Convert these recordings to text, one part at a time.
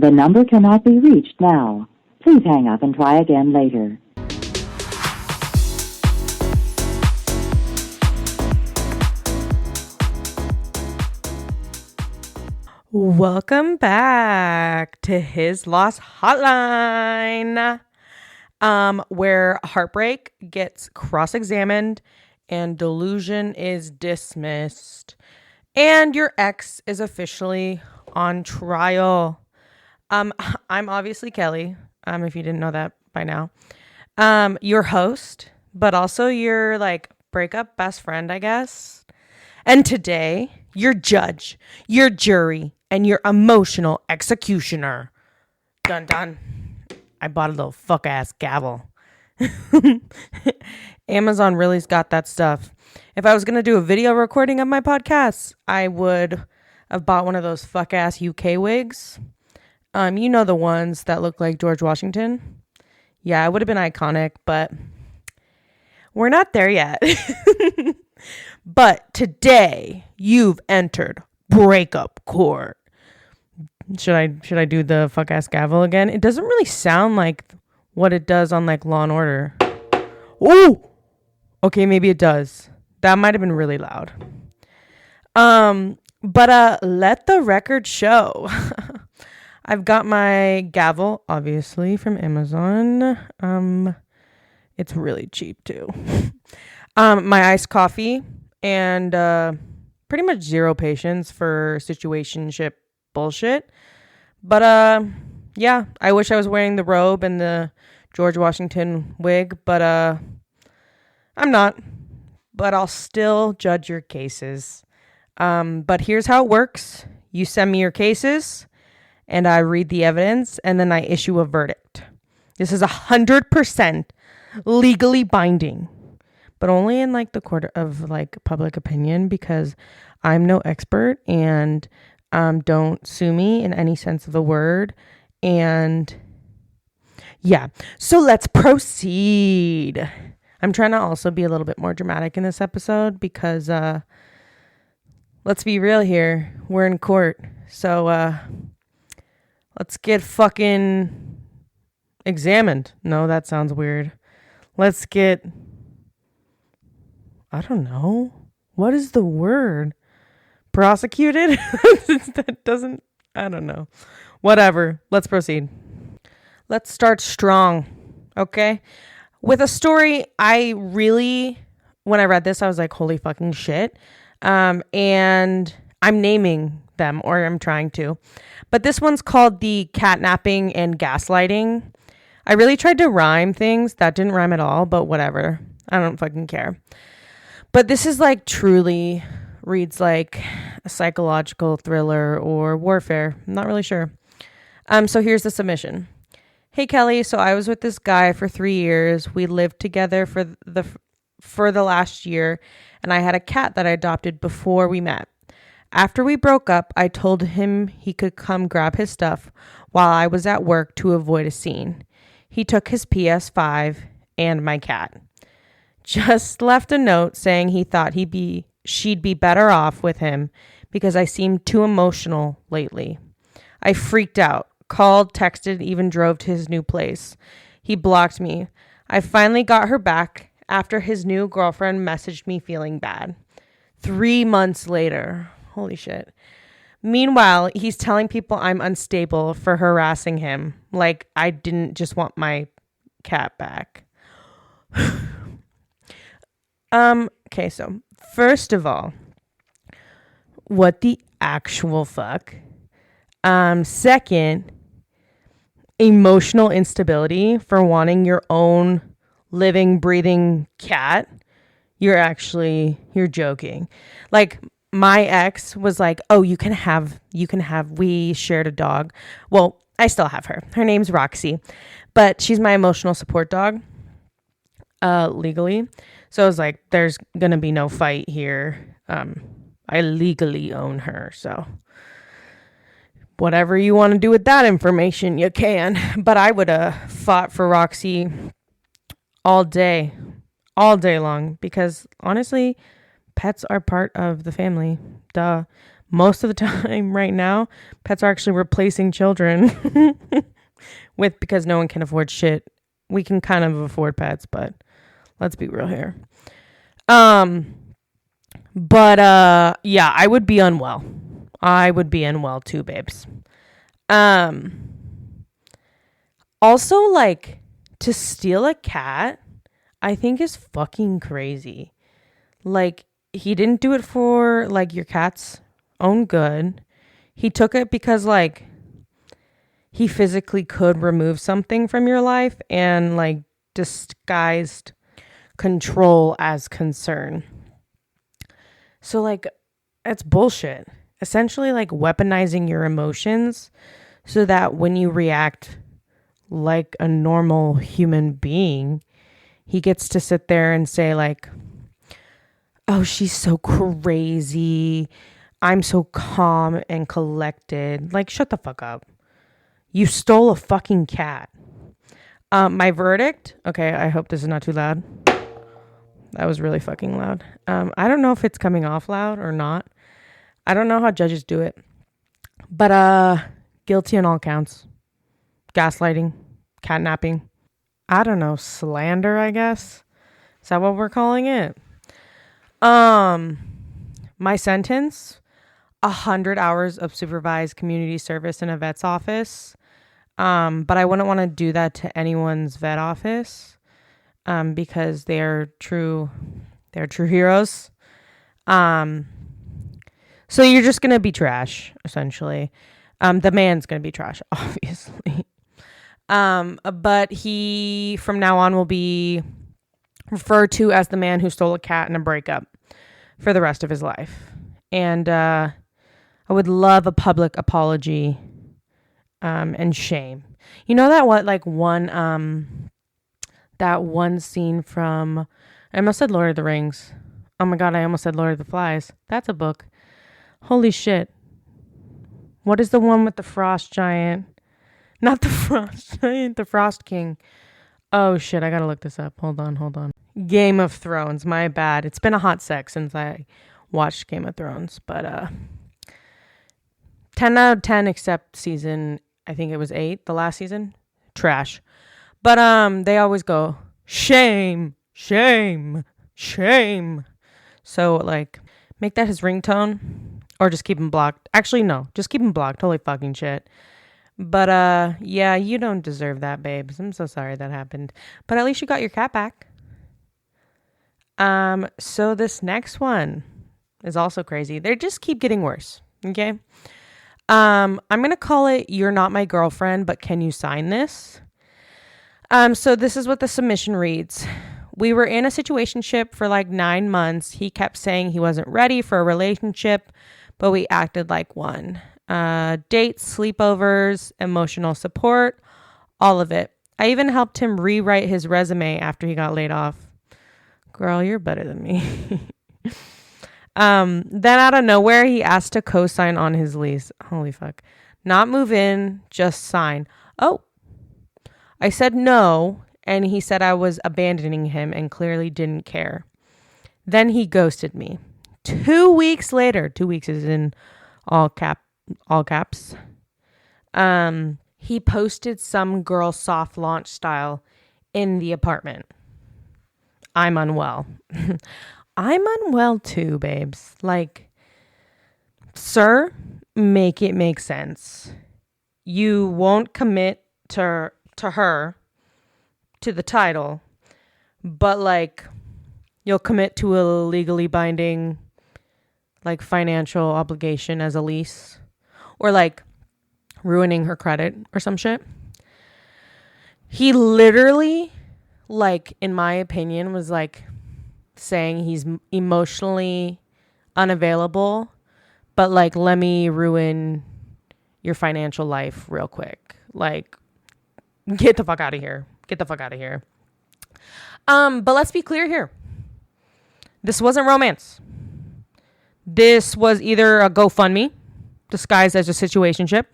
The number cannot be reached now. Please hang up and try again later. Welcome back to His Lost Hotline, where heartbreak gets cross-examined and delusion is dismissed, and your ex is officially on trial. I'm obviously Kelly, if you didn't know that by now, your host, but also your breakup best friend, I guess. And today, your judge, your jury, and your emotional executioner. Dun dun. I bought a little fuck ass gavel. Amazon really's got that stuff. If I was going to do a video recording of my podcast, I would have bought one of those fuck ass UK wigs. You know, the ones that look like George Washington. Yeah, it would have been iconic, but we're not there yet. But today you've entered Breakup Court. Should I do the fuck ass gavel again? It doesn't really sound like what it does on Law and Order. Oh, okay, maybe it does. That might have been really loud. But let the record show. I've got my gavel, obviously, from Amazon. It's really cheap too. My iced coffee and pretty much zero patience for situationship bullshit. But yeah, I wish I was wearing the robe and the George Washington wig, but I'm not. But I'll still judge your cases. But here's how it works. You send me your cases and I read the evidence and then I issue a verdict. This is 100% legally binding, but only in the court of public opinion, because I'm no expert, and don't sue me in any sense of the word. And yeah, so let's proceed. I'm trying to also be a little bit more dramatic in this episode because let's be real here. We're in court. So let's get fucking examined. No, that sounds weird. Let's get, I don't know. What is the word? Prosecuted? That doesn't, I don't know. Whatever. Let's proceed. Let's start strong. Okay? With a story, when I read this, I was like, holy fucking shit. And I'm naming them, or I'm trying to. But this one's called the catnapping and gaslighting. I really tried to rhyme things. That didn't rhyme at all, but whatever. I don't fucking care. But this is truly reads like a psychological thriller or warfare. I'm not really sure. So here's the submission. Hey, Kelly. So I was with this guy for 3 years. We lived together for the last year, and I had a cat that I adopted before we met. After we broke up, I told him he could come grab his stuff while I was at work to avoid a scene. He took his PS5 and my cat. Just left a note saying he thought she'd be better off with him because I seemed too emotional lately. I freaked out, called, texted, even drove to his new place. He blocked me. I finally got her back after his new girlfriend messaged me feeling bad. 3 months later. Holy shit. Meanwhile, he's telling people I'm unstable for harassing him. Like I didn't just want my cat back. Okay, so first of all, what the actual fuck? Second, emotional instability for wanting your own living, breathing cat. You're joking. My ex was like, oh, you can have, we shared a dog. Well, I still have her. Her name's Roxy, but she's my emotional support dog, legally. So I was like, there's going to be no fight here. I legally own her. So whatever you want to do with that information, you can. But I would have fought for Roxy all day long, because honestly, pets are part of the family. Duh. most of the time right now, pets are actually replacing children because no one can afford shit. We can kind of afford pets, but let's be real here. But yeah, I would be unwell. I would be unwell too, babes. Also, like, to steal a cat, I think is fucking crazy. Like, he didn't do it for, like, your cat's own good. He took it because, like, he physically could remove something from your life and, like, disguised control as concern. So, like, that's bullshit. Essentially, like, weaponizing your emotions so that when you react like a normal human being, he gets to sit there and say, like, oh, she's so crazy. I'm so calm and collected. Like, shut the fuck up. You stole a fucking cat. My verdict. Okay, I hope this is not too loud. That was really fucking loud. I don't know if it's coming off loud or not. I don't know how judges do it. But guilty on all counts. Gaslighting, catnapping. I don't know, slander, I guess. Is that what we're calling it? My sentence, 100 hours of supervised community service in a vet's office. But I wouldn't want to do that to anyone's vet office, because they're true heroes. So you're just going to be trash, essentially. The man's going to be trash, obviously. But he, from now on, will be referred to as the man who stole a cat in a breakup for the rest of his life. And I would love a public apology and shame. You know that one scene from, I almost said Lord of the Rings. Oh my God, I almost said Lord of the Flies. That's a book. Holy shit. What is the one with the frost giant? Not the frost giant, the frost king. Oh shit, I gotta look this up. Hold on. Game of Thrones, my bad. It's been a hot sec since I watched Game of Thrones, but 10 out of 10 except season, I think it was 8, the last season. Trash. But they always go, shame, shame, shame. So, like, make that his ringtone or just keep him blocked. Actually, no, just keep him blocked. Holy fucking shit. But yeah, you don't deserve that, babes. I'm so sorry that happened. But at least you got your cat back. So this next one is also crazy. They just keep getting worse. Okay. I'm gonna call it "You're Not My Girlfriend, but Can You Sign This?" So this is what the submission reads. We were in a situationship for like 9 months. He kept saying he wasn't ready for a relationship, but we acted like one. Dates, sleepovers, emotional support, all of it. I even helped him rewrite his resume after he got laid off. Girl, you're better than me. Then out of nowhere, he asked to co-sign on his lease. Holy fuck. Not move in, just sign. Oh, I said no, and he said I was abandoning him and clearly didn't care. Then he ghosted me. 2 weeks later, 2 weeks is in all caps. He posted some girl soft launch style in the apartment. I'm unwell. I'm unwell too, babes. Like, sir, make it make sense. You won't commit to her, to the title, but like you'll commit to a legally binding like financial obligation as a lease, or like ruining her credit or some shit. He literally, like, in my opinion, was like saying he's emotionally unavailable, but like, let me ruin your financial life real quick. Like, get the fuck out of here. Get the fuck out of here. But let's be clear here. This wasn't romance. This was either a GoFundMe disguised as a situationship,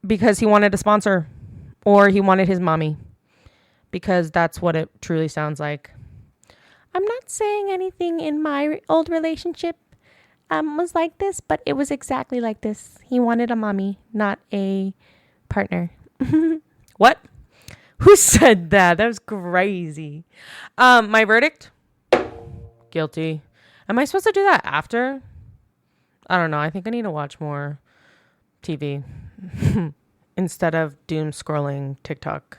because he wanted a sponsor, or he wanted his mommy, because that's what it truly sounds like. I'm not saying anything in my old relationship was like this, but it was exactly like this. He wanted a mommy, not a partner. What? Who said that? That was crazy. My verdict? Guilty. Am I supposed to do that after? I don't know. I think I need to watch more TV instead of doom scrolling TikTok.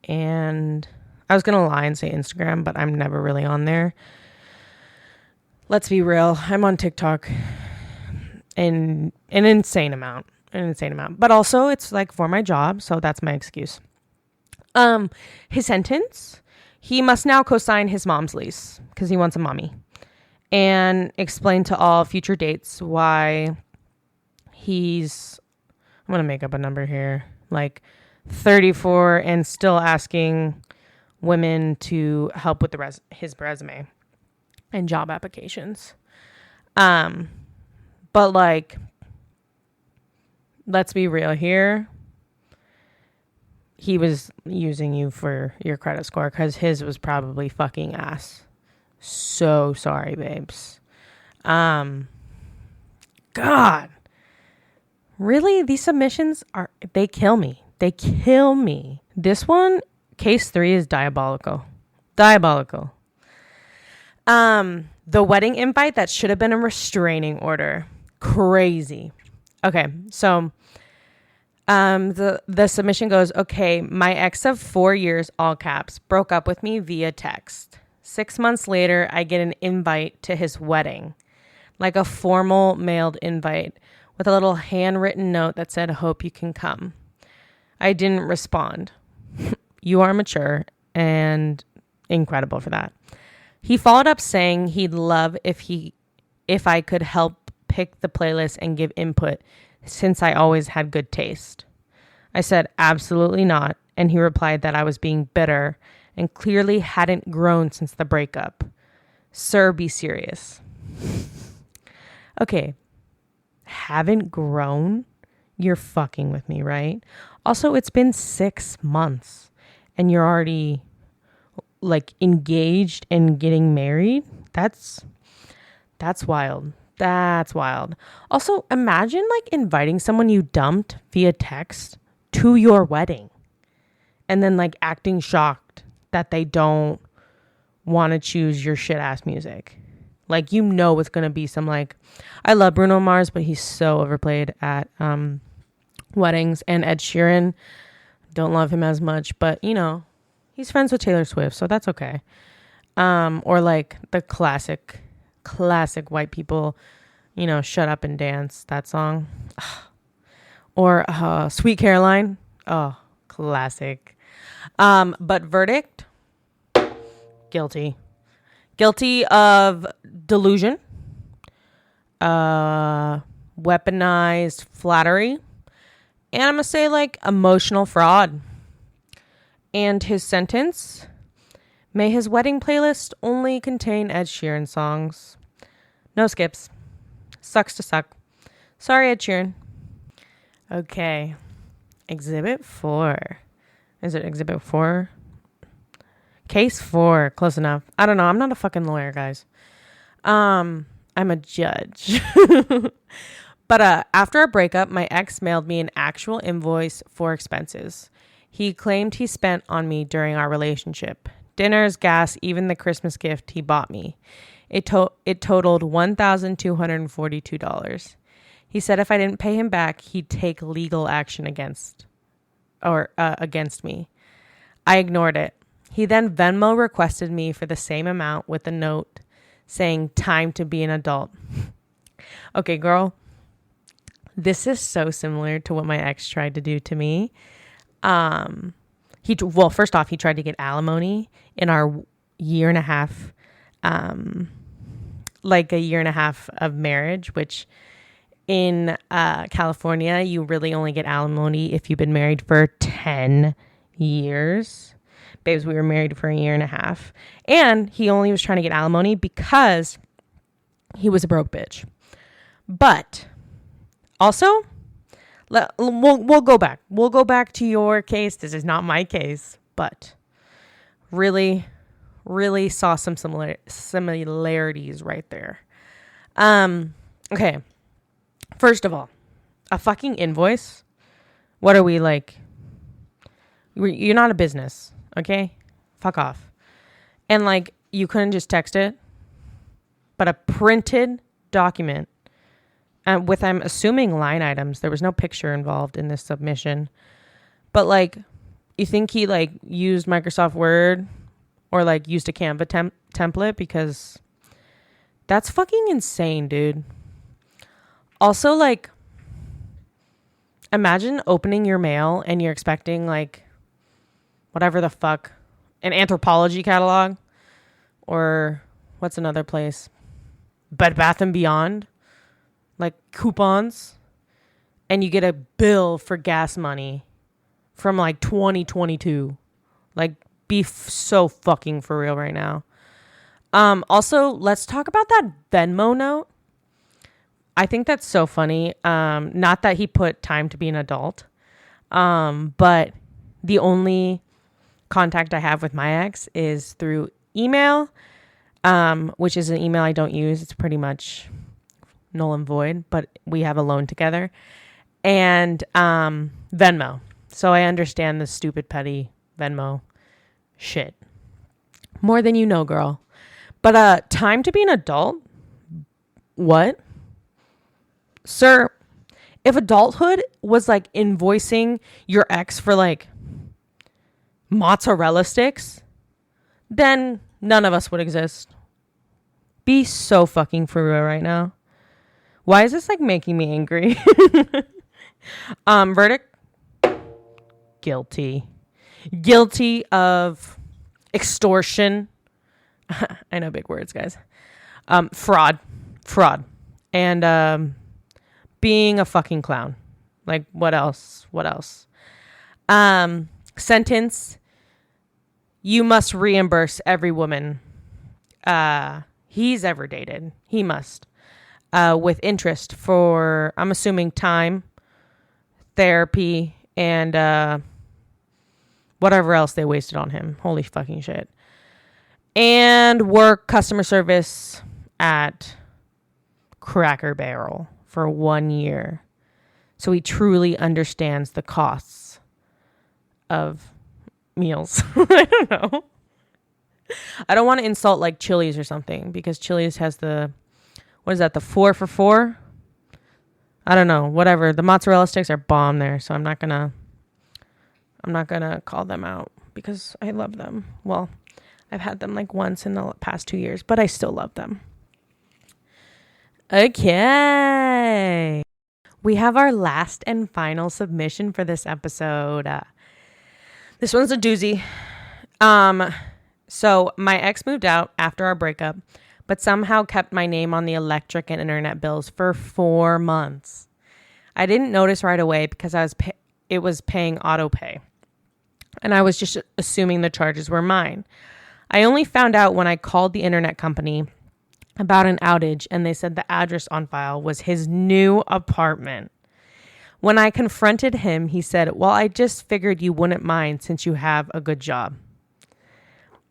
And I was going to lie and say Instagram, but I'm never really on there. Let's be real. I'm on TikTok in an insane amount. But also it's like for my job, so that's my excuse. His sentence, he must now co-sign his mom's lease because he wants a mommy, and explain to all future dates why he's, I'm going to make up a number here, like 34 and still asking women to help with his resume and job applications. But like, let's be real here. He was using you for your credit score because his was probably fucking ass. So sorry, babes. God. Really? These submissions they kill me. They kill me. This one, case 3 is diabolical. Diabolical. The wedding invite that should have been a restraining order. Crazy. Okay, so the submission goes, okay, my ex of 4 years, all caps, broke up with me via text. 6 months later, I get an invite to his wedding, like a formal mailed invite with a little handwritten note that said, hope you can come. I didn't respond. You are mature and incredible for that. He followed up saying he'd love if I could help pick the playlist and give input since I always had good taste. I said, absolutely not. And he replied that I was being bitter and clearly hadn't grown since the breakup. Sir, be serious. Okay. Haven't grown? You're fucking with me, right? Also, it's been 6 months and you're already like engaged and getting married. That's wild. That's wild. Also, imagine like inviting someone you dumped via text to your wedding and then like acting shocked that they don't want to choose your shit ass music. Like, you know, it's going to be some like, I love Bruno Mars, but he's so overplayed at weddings, and Ed Sheeran, don't love him as much, but you know, he's friends with Taylor Swift, so that's okay. Or like the classic white people, you know, Shut Up and Dance, that song. Or Sweet Caroline. Oh, classic. But verdict, guilty. Guilty of delusion, weaponized flattery, and I'm going to say like emotional fraud. And his sentence, may his wedding playlist only contain Ed Sheeran songs. No skips. Sucks to suck. Sorry, Ed Sheeran. Okay. Exhibit 4. Is it Exhibit 4? Case 4. Close enough. I don't know. I'm not a fucking lawyer, guys. I'm a judge. But after our breakup, my ex mailed me an actual invoice for expenses he claimed he spent on me during our relationship. Dinners, gas, even the Christmas gift he bought me. It totaled $1,242. He said if I didn't pay him back, he'd take legal action against me. I ignored it. He then Venmo requested me for the same amount with a note saying, time to be an adult. Okay, girl, this is so similar to what my ex tried to do to me. First off, he tried to get alimony in our year and a half, like a year and a half of marriage, which in California, you really only get alimony if you've been married for 10 years. Babes, we were married for a year and a half. And he only was trying to get alimony because he was a broke bitch. But also, we'll go back. We'll go back to your case. This is not my case, but really saw some similarities right there. Okay. First of all, a fucking invoice. What are we like? You're not a business, okay? Fuck off. And like, you couldn't just text it, but a printed document with, I'm assuming, line items. There was no picture involved in this submission. But like, you think he like used Microsoft Word or like used a Canva template? Because that's fucking insane, dude. Also, like, imagine opening your mail and you're expecting like whatever the fuck, an Anthropologie catalog, or what's another place? Bed Bath and Beyond, like coupons, and you get a bill for gas money from like 2022. Like, be so fucking for real right now. Also, let's talk about that Venmo note. I think that's so funny. Not that he put time to be an adult, but the only contact I have with my ex is through email, which is an email I don't use. It's pretty much null and void, but we have a loan together, and Venmo. So I understand the stupid petty Venmo shit more than you know, girl. But time to be an adult? What? Sir, if adulthood was like invoicing your ex for like mozzarella sticks, then none of us would exist. Be so fucking for real right now. Why is this like making me angry? Verdict? Guilty. Guilty of extortion. I know big words, guys. Fraud, and being a fucking clown. Like, what else? Sentence: you must reimburse every woman he's ever dated. He must, with interest for, I'm assuming, time, therapy, and whatever else they wasted on him. Holy fucking shit. And work customer service at Cracker Barrel for 1 year, so he truly understands the costs of meals. I don't know. I don't want to insult like Chili's or something, because Chili's has the, what is that, the 4 for $4? I don't know. Whatever. The mozzarella sticks are bomb there, so I'm not gonna call them out because I love them. Well, I've had them like once in the past 2 years, but I still love them. Okay. We have our last and final submission for this episode. This one's a doozy. So my ex moved out after our breakup, but somehow kept my name on the electric and internet bills for 4 months. I didn't notice right away because it was paying auto pay, and I was just assuming the charges were mine. I only found out when I called the internet company about an outage, and they said the address on file was his new apartment. When I confronted him, he said, well, I just figured you wouldn't mind since you have a good job.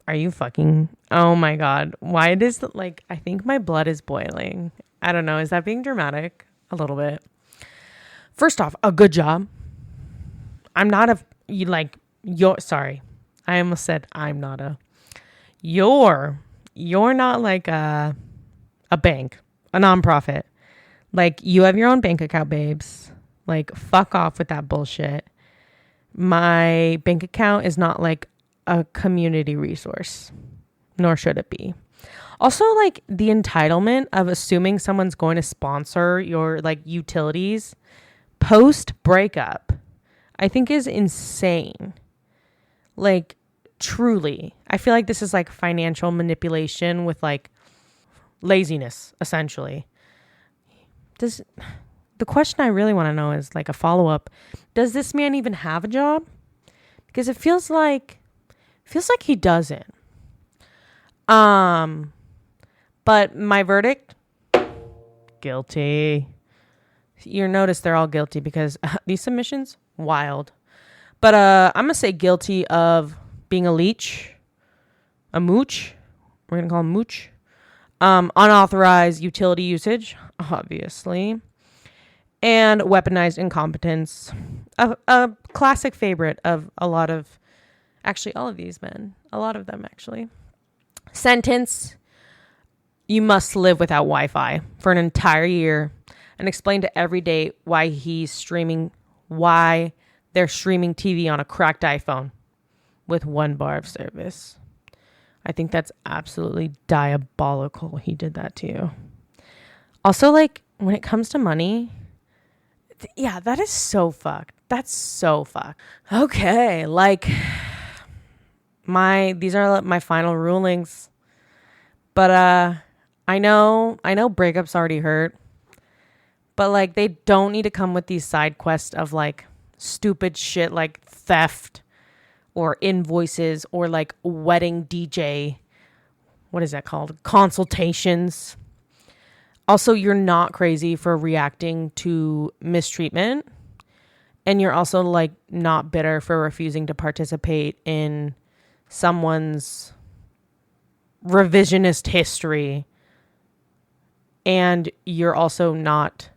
Are you fucking... Oh my God. Why does, like, I think my blood is boiling. I don't know. Is that being dramatic? A little bit. First off, a good job. I'm not a... Sorry. I almost said I'm not a... You're not like a bank, a nonprofit. Like, you have your own bank account, babes. Like, fuck off with that bullshit. My bank account is not like a community resource, nor should it be. Also, like, the entitlement of assuming someone's going to sponsor your like utilities post breakup, I think is insane. Like, truly, I feel like this is like financial manipulation with like laziness, essentially. The question I really want to know is like a follow-up. Does this man even have a job? Because it feels like he doesn't. But my verdict, guilty. You notice they're all guilty because these submissions, wild. But I'm going to say guilty of being a leech, a mooch. We're going to call him mooch. Unauthorized utility usage, obviously, and weaponized incompetence. A classic favorite of a lot of, actually all of these men, a lot of them actually. Sentence: you must live without Wi-Fi for an entire year and explain to every date why they're streaming TV on a cracked iPhone with 1 bar of service. I think that's absolutely diabolical. He did that to you. Also, like, when it comes to money, yeah, that is so fucked. That's so fucked. Okay, like, these are my final rulings. But I know breakups already hurt. But like, they don't need to come with these side quests of like stupid shit like theft or invoices or like wedding DJ, what is that called? Consultations. Also, you're not crazy for reacting to mistreatment. And you're also like not bitter for refusing to participate in someone's revisionist history. And you're also not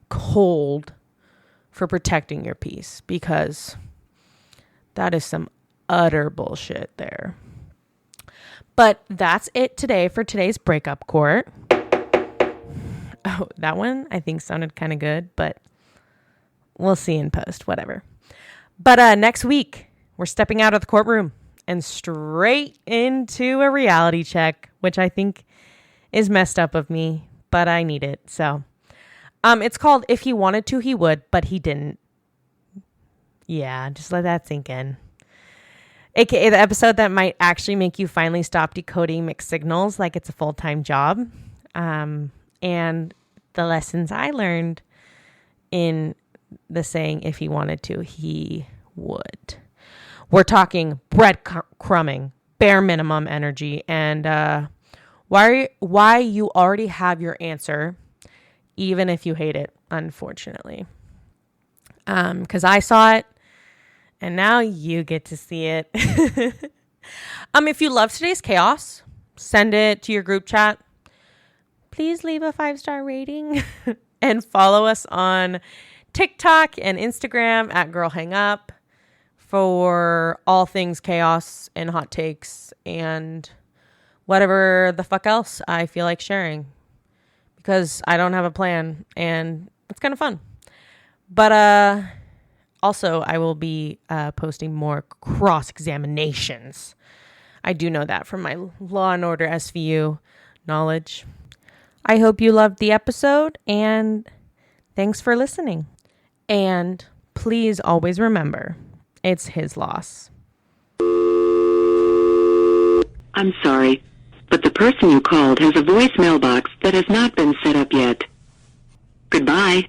cold for protecting your peace, because that is some utter bullshit there. But that's it today for today's Breakup Court. Oh, that one I think sounded kind of good, but we'll see in post, whatever. But next week, we're stepping out of the courtroom and straight into a reality check, which I think is messed up of me, but I need it. So it's called If He Wanted to, He Would, but He Didn't. Yeah, just let that sink in. AKA the episode that might actually make you finally stop decoding mixed signals like it's a full-time job. And the lessons I learned in the saying, if he wanted to, he would. We're talking breadcrumbing, bare minimum energy, and why you already have your answer, even if you hate it, unfortunately. Because I saw it, and now you get to see it. If you love today's chaos, send it to your group chat. Please leave a 5-star rating and follow us on TikTok and Instagram at Girl Hang Up for all things chaos and hot takes and whatever the fuck else I feel like sharing, because I don't have a plan and it's kind of fun. But also I will be posting more cross-examinations. I do know that from my Law and Order SVU knowledge. I hope you loved the episode, and thanks for listening. And please always remember, it's his loss. I'm sorry, but the person you called has a voicemail box that has not been set up yet. Goodbye.